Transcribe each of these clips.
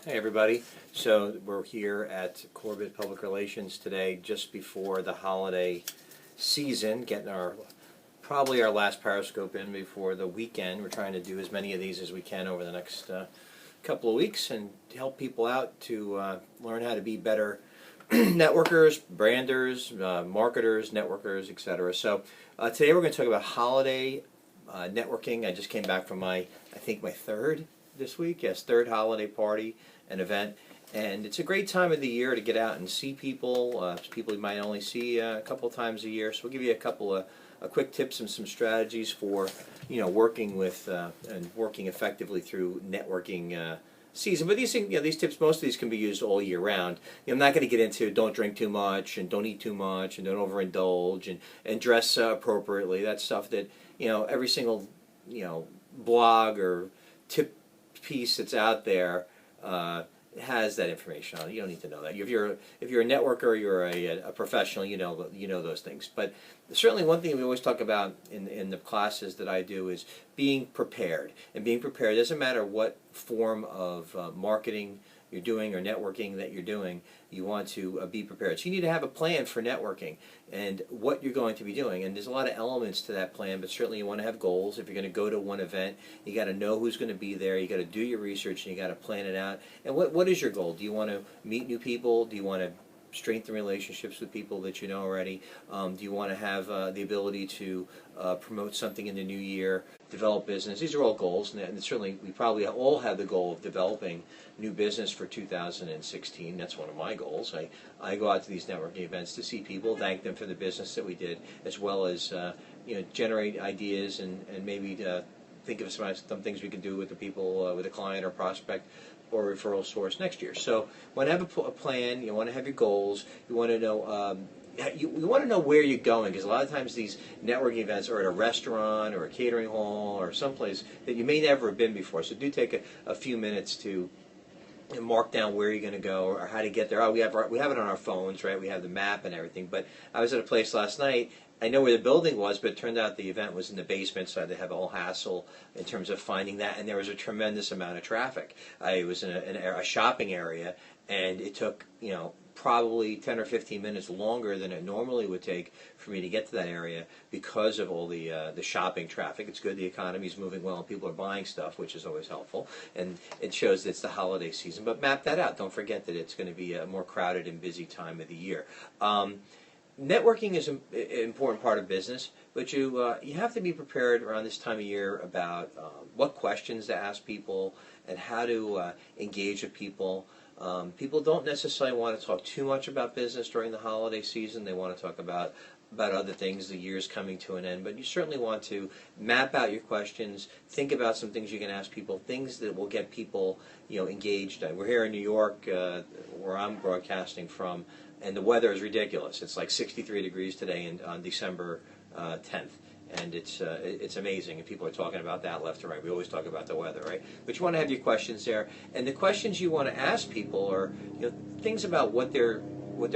Hey everybody. So we're here at Corbett Public Relations today just before the holiday season, getting probably our last Periscope in before the weekend. We're trying to do as many of these as we can over the next couple of weeks and help people out to learn how to be better networkers, branders, marketers, networkers, etc. So today we're going to talk about holiday networking. I just came back from I think my third this week. Yes, third holiday party and event. And it's a great time of the year to get out and see people, people you might only see a couple times a year. So we'll give you a couple of quick tips and some strategies for, working with and working effectively through networking season. But these things, these tips, most of these can be used all year round. I'm not going to get into don't drink too much and don't eat too much and don't overindulge and dress appropriately. That's stuff that, every single, blog or tip piece that's out there has that information on it. You don't need to know that. If you're a networker, you're a professional, you know those things. But certainly one thing we always talk about in the classes that I do is being prepared. And being prepared doesn't matter what form of marketing you're doing or networking that you're doing, you want to be prepared. So you need to have a plan for networking and what you're going to be doing. And there's a lot of elements to that plan, but certainly you want to have goals. If you're going to go to one event, you got to know who's going to be there. You got to do your research and you got to plan it out. And what is your goal? Do you want to meet new people? Do you want to strengthen relationships with people that you know already? Do you want to have the ability to promote something in the new year, develop business? These are all goals, and certainly we probably all have the goal of developing new business for 2016. That's one of my goals. I go out to these networking events to see people, thank them for the business that we did, as well as generate ideas and maybe think of some things we can do with the people, with a client or prospect or referral source next year. So you want to have a plan, you want to have your goals, you want to know you want to know where you're going, because a lot of times these networking events are at a restaurant or a catering hall or someplace that you may never have been before. So do take a few minutes to mark down where you're going to go or how to get there. We have it on our phones, right? We have the map and everything. But I was at a place last night. I know where the building was, but it turned out the event was in the basement, so I had to have a whole hassle in terms of finding that, and there was a tremendous amount of traffic. I was in a shopping area, and it took, probably 10 or 15 minutes longer than it normally would take for me to get to that area because of all the shopping traffic. It's good the economy's moving well and people are buying stuff, which is always helpful, and it shows that it's the holiday season. But map that out. Don't forget that it's going to be a more crowded and busy time of the year. Networking is an important part of business, but you have to be prepared around this time of year about what questions to ask people and how to engage with people. People don't necessarily want to talk too much about business during the holiday season. They want to talk about other things. The year's coming to an end, but you certainly want to map out your questions, think about some things you can ask people, things that will get people engaged. We're here in New York, where I'm broadcasting from, and the weather is ridiculous. It's like 63 degrees today on December 10th. And it's amazing, and people are talking about that left and right. We always talk about the weather, right? But you want to have your questions there, and the questions you want to ask people are things about what their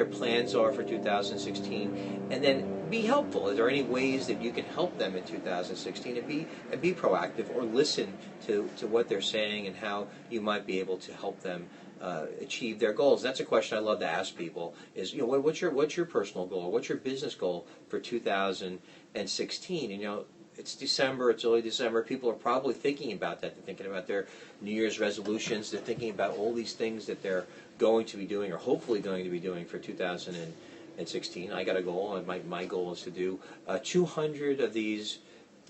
plans are for 2016, and then be helpful. Is there any ways that you can help them in 2016, and be proactive, or listen to what they're saying and how you might be able to help them achieve their goals? That's a question I love to ask people. Is what's your personal goal? What's your business goal for 2016? And it's December. It's early December. People are probably thinking about that. They're thinking about their New Year's resolutions. They're thinking about all these things that they're going to be doing, or hopefully going to be doing, for 2016. I got a goal, and my goal is to do 200 of these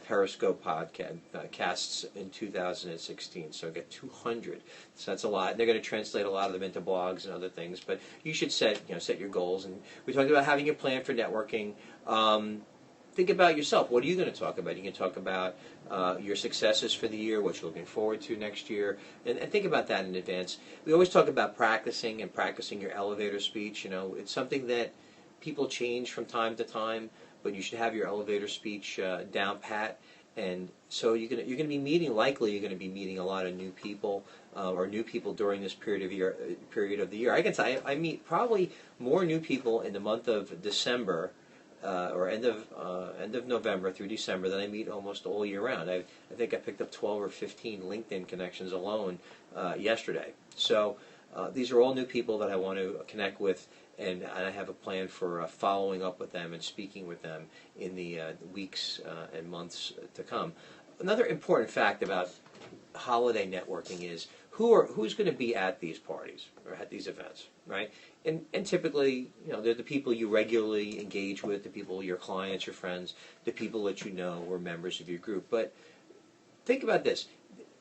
Periscope podcasts in 2016. So I get 200. So that's a lot. And they're going to translate a lot of them into blogs and other things. But you should set your goals. And we talked about having a plan for networking. Think about yourself. What are you going to talk about? You can talk about your successes for the year, what you're looking forward to next year, and think about that in advance. We always talk about practicing your elevator speech. It's something that people change from time to time, but you should have your elevator speech down pat. And so you're going to be meeting. Likely, you're going to be meeting a lot of new people, or new people during this period of the year. I can tell you, I meet probably more new people in the month of December or end of November through December that I meet almost all year round. I think I picked up 12 or 15 LinkedIn connections alone yesterday. So these are all new people that I want to connect with, and I have a plan for following up with them and speaking with them in the weeks and months to come. Another important fact about holiday networking is who's going to be at these parties or at these events, right? And typically, they're the people you regularly engage with, the people, your clients, your friends, the people that you know or members of your group. But think about this.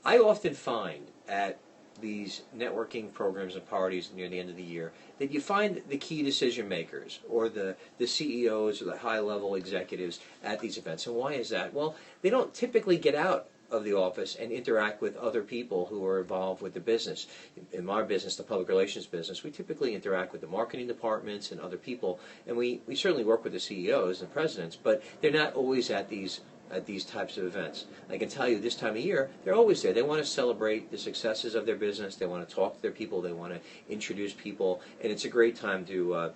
I often find at these networking programs and parties near the end of the year that you find the key decision makers or the CEOs or the high-level executives at these events. And why is that? Well, they don't typically get out of the office and interact with other people who are involved with the business. In my business, the public relations business, we typically interact with the marketing departments and other people, and we certainly work with the CEOs and presidents, but they're not always at these types of events. I can tell you this time of year, they're always there. They want to celebrate the successes of their business. They want to talk to their people. They want to introduce people, and it's a great time to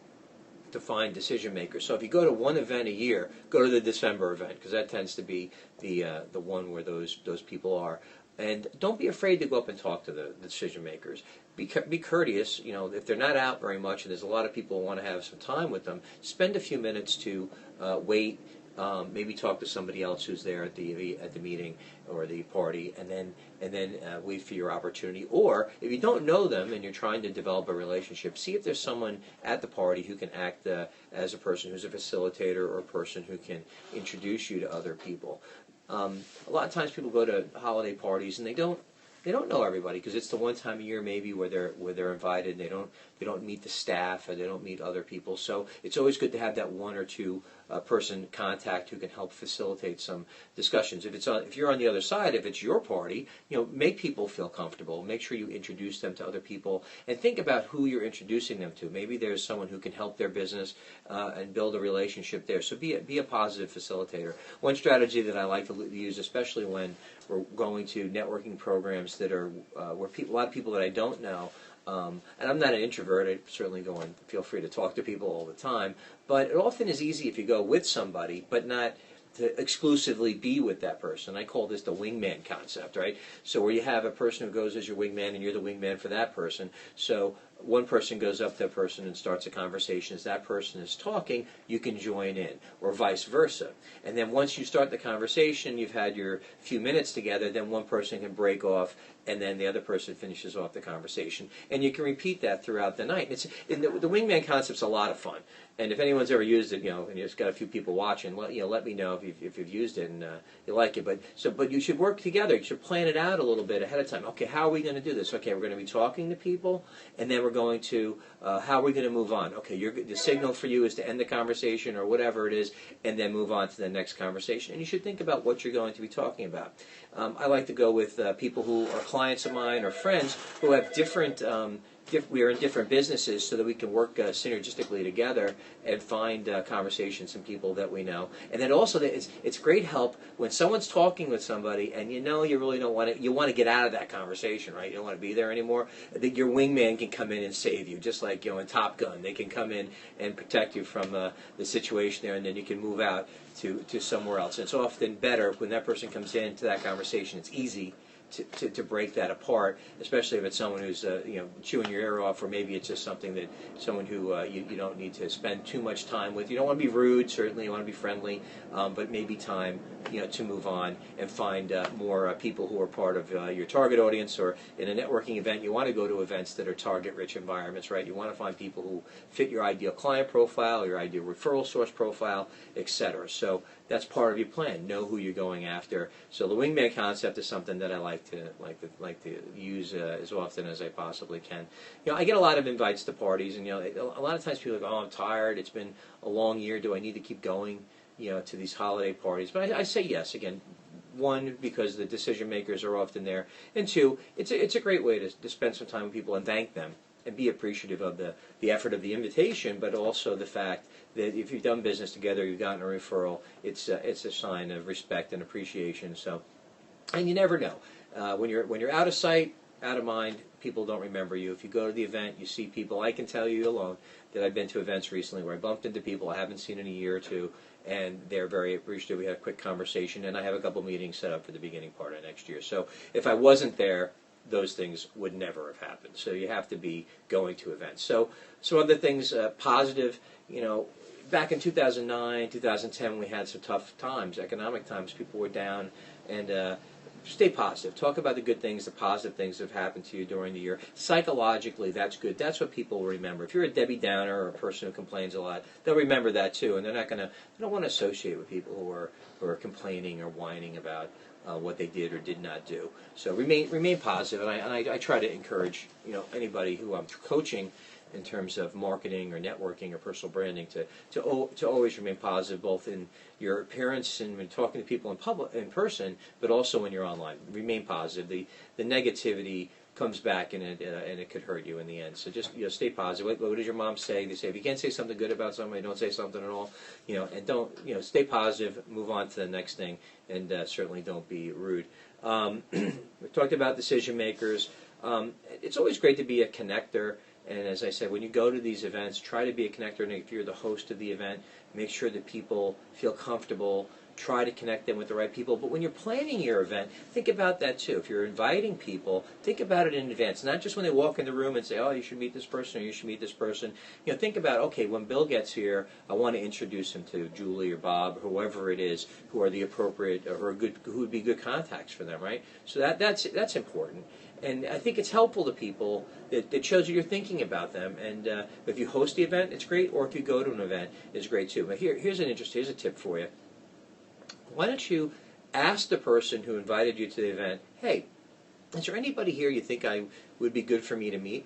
find decision makers. So if you go to one event a year, go to the December event, because that tends to be the one where those people are. And don't be afraid to go up and talk to the decision makers. Be courteous. If they're not out very much, and there's a lot of people who want to have some time with them, spend a few minutes to wait. Maybe talk to somebody else who's there at the meeting or the party, and then wait for your opportunity. Or if you don't know them and you're trying to develop a relationship, see if there's someone at the party who can act as a person who's a facilitator or a person who can introduce you to other people. A lot of times people go to holiday parties and they don't know everybody because it's the one time a year maybe where they're invited. And they don't meet the staff and they don't meet other people. So it's always good to have that one or two person contact who can help facilitate some discussions. If you're on the other side, if it's your party, make people feel comfortable. Make sure you introduce them to other people and think about who you're introducing them to. Maybe there's someone who can help their business and build a relationship there. So be a positive facilitator. One strategy that I like to use, especially when we're going to networking programs that are where a lot of people that I don't know. And I'm not an introvert. I certainly go and feel free to talk to people all the time. But it often is easy if you go with somebody, but not to exclusively be with that person. I call this the wingman concept, right? So where you have a person who goes as your wingman and you're the wingman for that person. So one person goes up to that person and starts a conversation. As that person is talking, you can join in, or vice versa. And then once you start the conversation, you've had your few minutes together, then one person can break off, and then the other person finishes off the conversation. And you can repeat that throughout the night. The wingman concept's a lot of fun. And if anyone's ever used it, and you've got a few people watching, let me know if you've used it and you like it. But you should work together. You should plan it out a little bit ahead of time. Okay, how are we going to do this? Okay, we're going to be talking to people, and then we're going to how are we going to move on? Okay, the signal for you is to end the conversation or whatever it is, and then move on to the next conversation. And you should think about what you're going to be talking about. I like to go with people who are clients of mine or friends who have different. We are in different businesses so that we can work synergistically together and find conversations and people that we know. And then also, it's great help when someone's talking with somebody and you really don't want to. You want to get out of that conversation, right? You don't want to be there anymore. That your wingman can come in and save you, just like in Top Gun. They can come in and protect you from the situation there, and then you can move out to somewhere else. And it's often better when that person comes into that conversation. It's easy to break that apart, especially if it's someone who's chewing your ear off, or maybe it's just someone who you don't need to spend too much time with. You don't want to be rude, certainly you want to be friendly, but maybe time to move on and find more people who are part of your target audience. Or in a networking event, you want to go to events that are target-rich environments, right? You want to find people who fit your ideal client profile, your ideal referral source profile, etc. So that's part of your plan. Know who you're going after. So the wingman concept is something that I like to use as often as I possibly can. I get a lot of invites to parties, and a lot of times people are like, "Oh, I'm tired. It's been a long year. Do I need to keep going, to these holiday parties?" But I say yes. Again, one, because the decision makers are often there, and two, it's a great way to spend some time with people and thank them and be appreciative of the effort of the invitation, but also the fact that if you've done business together, you've gotten a referral, it's a sign of respect and appreciation. So, and you never know when you're out of sight, out of mind. People don't remember you. If you go to the event, you see people. I can tell you alone that I've been to events recently where I bumped into people I haven't seen in a year or two, and they're very appreciative. We had a quick conversation, and I have a couple meetings set up for the beginning part of next year. So if I wasn't there, those things would never have happened. So you have to be going to events. So other things, positive, back in 2009, 2010, we had some tough times, economic times. People were down, and stay positive. Talk about the good things, the positive things that have happened to you during the year. Psychologically, that's good. That's what people will remember. If you're a Debbie Downer or a person who complains a lot, they'll remember that too, and they don't want to associate with people who are complaining or whining about what they did or did not do. So remain positive, and I try to encourage anybody who I'm coaching in terms of marketing or networking or personal branding to always remain positive, both in your appearance and when talking to people in person, but also when you're online. Remain positive. The negativity comes back, and it could hurt you in the end. So just stay positive. What does your mom say? They say if you can't say something good about somebody, don't say something at all. And don't stay positive. Move on to the next thing, and certainly don't be rude. We talked about decision makers. It's always great to be a connector. And as I said, when you go to these events, try to be a connector. And if you're the host of the event, make sure that people feel comfortable. Try to connect them with the right people. But when you're planning your event, think about that too. If you're inviting people, think about it in advance. Not just when they walk in the room and say, oh, you should meet this person or you should meet this person. Think about, okay, when Bill gets here, I want to introduce him to Julie or Bob or whoever it is who are the appropriate or who would be good contacts for them, right? So that's important. And I think it's helpful to people that shows you you're thinking about them. And if you host the event, it's great. Or if you go to an event, it's great too. But here's a tip for you. Why don't you ask the person who invited you to the event, hey, is there anybody here you think I would be good for me to meet?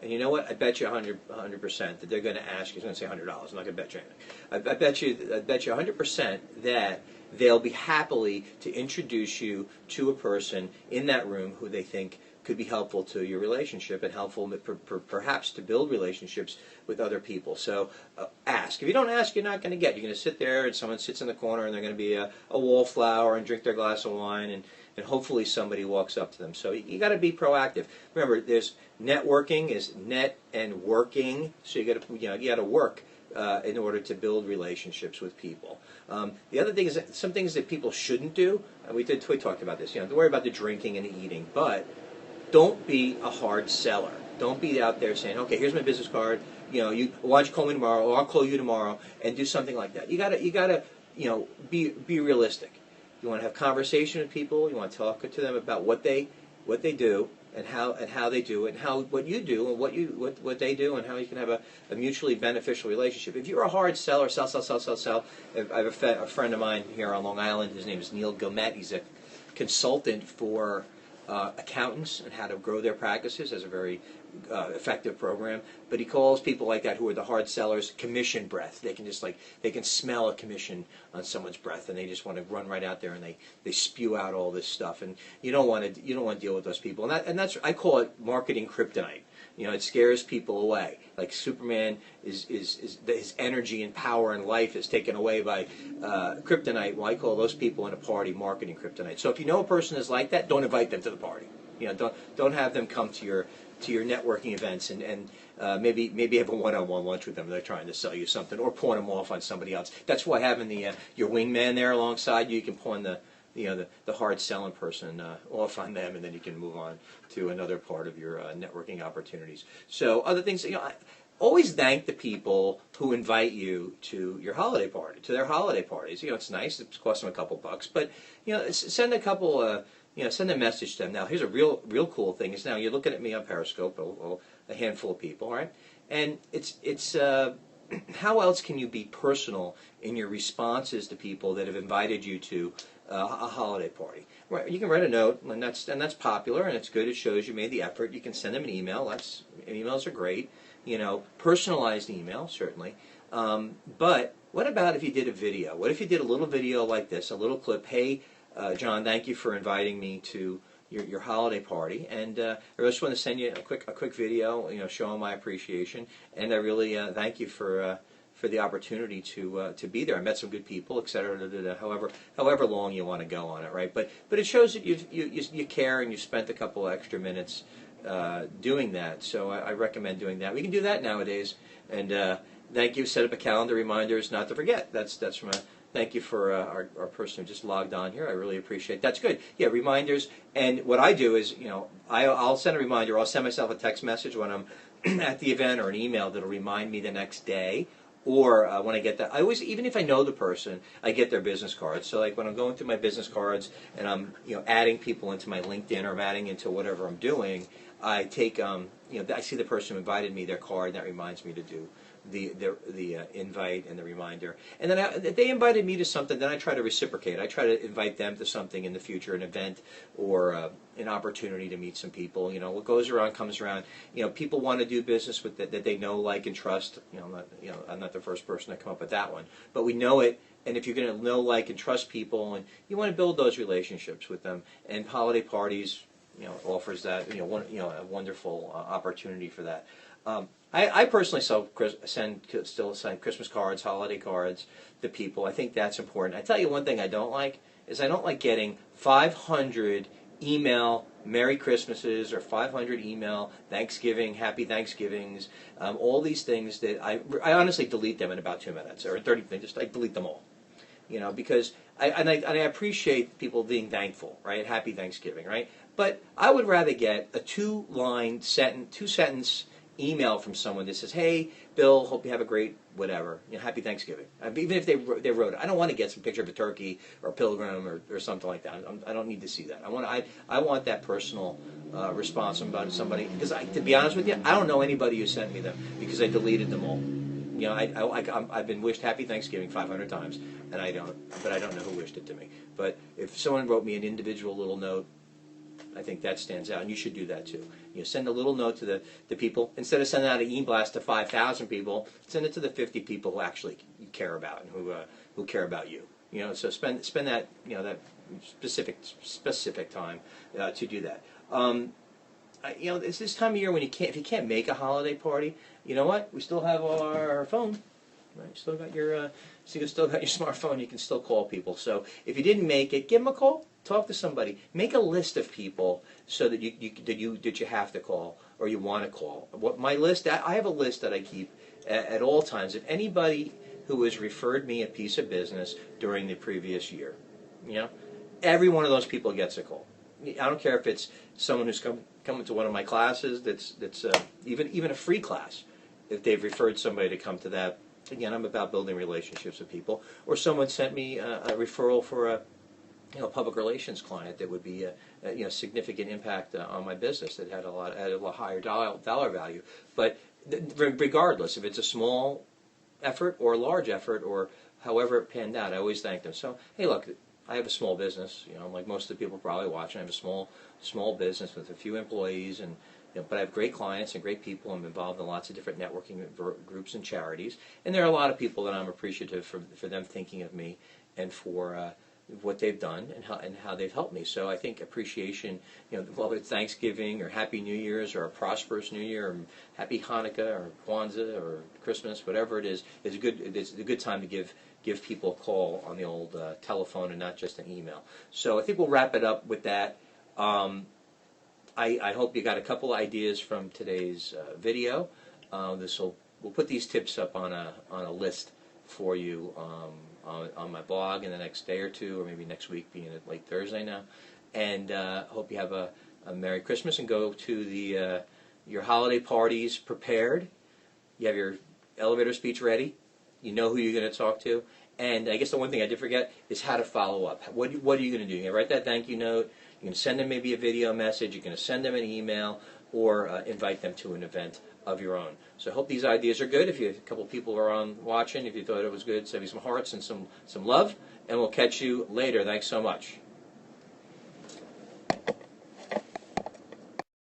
And you know what? I bet you 100% that they're going to ask you. I was going to say $100. I'm not going to bet you anything. I bet you 100% that they'll be happily to introduce you to a person in that room who they think could be helpful to your relationship and helpful perhaps to build relationships with other people. So ask. If you don't ask, you're not going to get. You're going to sit there and someone sits in the corner and they're going to be a wallflower and drink their glass of wine and hopefully somebody walks up to them. So you got to be proactive. Remember, there's networking is net and working. So you got to work in order to build relationships with people. The other thing is that some things that people shouldn't do. We talked about this. Don't worry about the drinking and the eating, but don't be a hard seller. Don't be out there saying, okay, here's my business card. Why don't you call me tomorrow, or I'll call you tomorrow, and do something like that. You gotta be realistic. You want to have conversation with people. You want to talk to them about what they do and how they do it, and what you do and what they do, and how you can have a mutually beneficial relationship. If you're a hard seller, sell. I have a friend of mine here on Long Island. His name is Neil Gomet. He's a consultant for accountants and how to grow their practices. Has a very effective program, but he calls people like that who are the hard sellers commission breath. They can smell a commission on someone's breath, and they just want to run right out there and they spew out all this stuff, and you don't want to deal with those people. And that's I call it marketing kryptonite. It scares people away. Like Superman his energy and power and life is taken away by kryptonite. Well, I call those people in a party marketing kryptonite. So if you know a person is like that, don't invite them to the party. Don't have them come to your networking events and maybe have a one-on-one lunch with them. They're trying to sell you something or pawn them off on somebody else. That's why having your wingman there alongside you can pawn the hard selling person off on them, and then you can move on to another part of your networking opportunities. So other things, always thank the people who invite you to your holiday party, to their holiday parties. It's nice. It costs them a couple bucks, but send a couple. Send a message to them. Now, here's a real cool thing. Is now you're looking at me on Periscope, a handful of people, all right? And it's how else can you be personal in your responses to people that have invited you to a holiday party? Right, you can write a note, and that's popular, and it's good. It shows you made the effort. You can send them an email. Emails are great. Personalized email certainly. But what about if you did a video? What if you did a little video like this, a little clip? Hey, John, thank you for inviting me to your holiday party, and I just want to send you a quick video, showing my appreciation, and I really thank you for for the opportunity to be there. I met some good people, et cetera, however long you want to go on it, right? But it shows that you care and you spent a couple extra minutes doing that. So I recommend doing that. We can do that nowadays. And thank you. Set up a calendar reminders not to forget. That's from a thank you for our person who just logged on here. I really appreciate it. That's good. Yeah, reminders. And what I do is, I'll send a reminder. I'll send myself a text message when I'm at the event, or an email that'll remind me the next day. Or when I get that, I always, even if I know the person, I get their business cards. So like when I'm going through my business cards and I'm adding people into my LinkedIn, or I'm adding into whatever I'm doing, I take I see the person who invited me their card, and that reminds me to do the invite and the reminder. And then if they invited me to something, then I try to reciprocate. I try to invite them to something in the future, an event or an opportunity to meet some people. What goes around comes around. People want to do business with that they know, like, and trust. I'm not the first person to come up with that one, but we know it. And if you're going to know, like, and trust people, and you want to build those relationships with them, and holiday parties, offers that, a wonderful opportunity for that. I personally still send Christmas cards, holiday cards to people. I think that's important. I tell you one thing I don't like is I don't like getting 500 email Merry Christmases or 500 email Thanksgiving, Happy Thanksgivings, all these things that I honestly delete them in about 2 minutes or 30 minutes. I delete them all. Because I appreciate people being thankful, right? Happy Thanksgiving, right? But I would rather get a two-sentence email from someone that says, "Hey, Bill, hope you have a great whatever, Happy Thanksgiving." Even if they wrote it, I don't want to get some picture of a turkey or a pilgrim or something like that. I don't need to see that. I want that personal response about somebody, because to be honest with you, I don't know anybody who sent me them because I deleted them all. I've been wished Happy Thanksgiving 500 times, but I don't know who wished it to me. But if someone wrote me an individual little note, I think that stands out, and you should do that too. Send a little note to the people. Instead of sending out an e-blast to 5,000 people, send it to the 50 people who actually you care about and who care about you. So spend that that specific time to do that. It's this time of year when if you can't make a holiday party, you know what? We still have our phone. Right? You still got your smartphone. You can still call people. So if you didn't make it, give them a call. Talk to somebody. Make a list of people so that you have to call or you want to call. My list? I have a list that I keep at all times of anybody who has referred me a piece of business during the previous year. Every one of those people gets a call. I don't care if it's someone who's coming to one of my classes. That's even a free class. If they've referred somebody to come to that. Again, I'm about building relationships with people. Or someone sent me a referral for a public relations client that would be a significant impact on my business that had a higher dollar value. But regardless, if it's a small effort or a large effort or however it panned out, I always thank them. So hey, look, I have a small business. Like most of the people probably watching, I have a small business with a few employees, and but I have great clients and great people. I'm involved in lots of different networking groups and charities, and there are a lot of people that I'm appreciative for them thinking of me and for what they've done and how they've helped me. So I think appreciation, whether it's Thanksgiving or Happy New Year's or a prosperous New Year or Happy Hanukkah or Kwanzaa or Christmas, whatever it is a good time to give people a call on the old telephone and not just an email. So I think we'll wrap it up with that. I hope you got a couple ideas from today's video. We'll put these tips up on a list for you on my blog in the next day or two, or maybe next week, being at late Thursday now. And hope you have a Merry Christmas and go to your holiday parties prepared. You have your elevator speech ready. You know who you're going to talk to. And I guess the one thing I did forget is how to follow up. What are you going to do? You're going to write that thank you note. You're going to send them maybe a video message. You're going to send them an email or invite them to an event of your own. So I hope these ideas are good. If you have a couple people are on watching, if you thought it was good, send me some hearts and some love. And we'll catch you later. Thanks so much.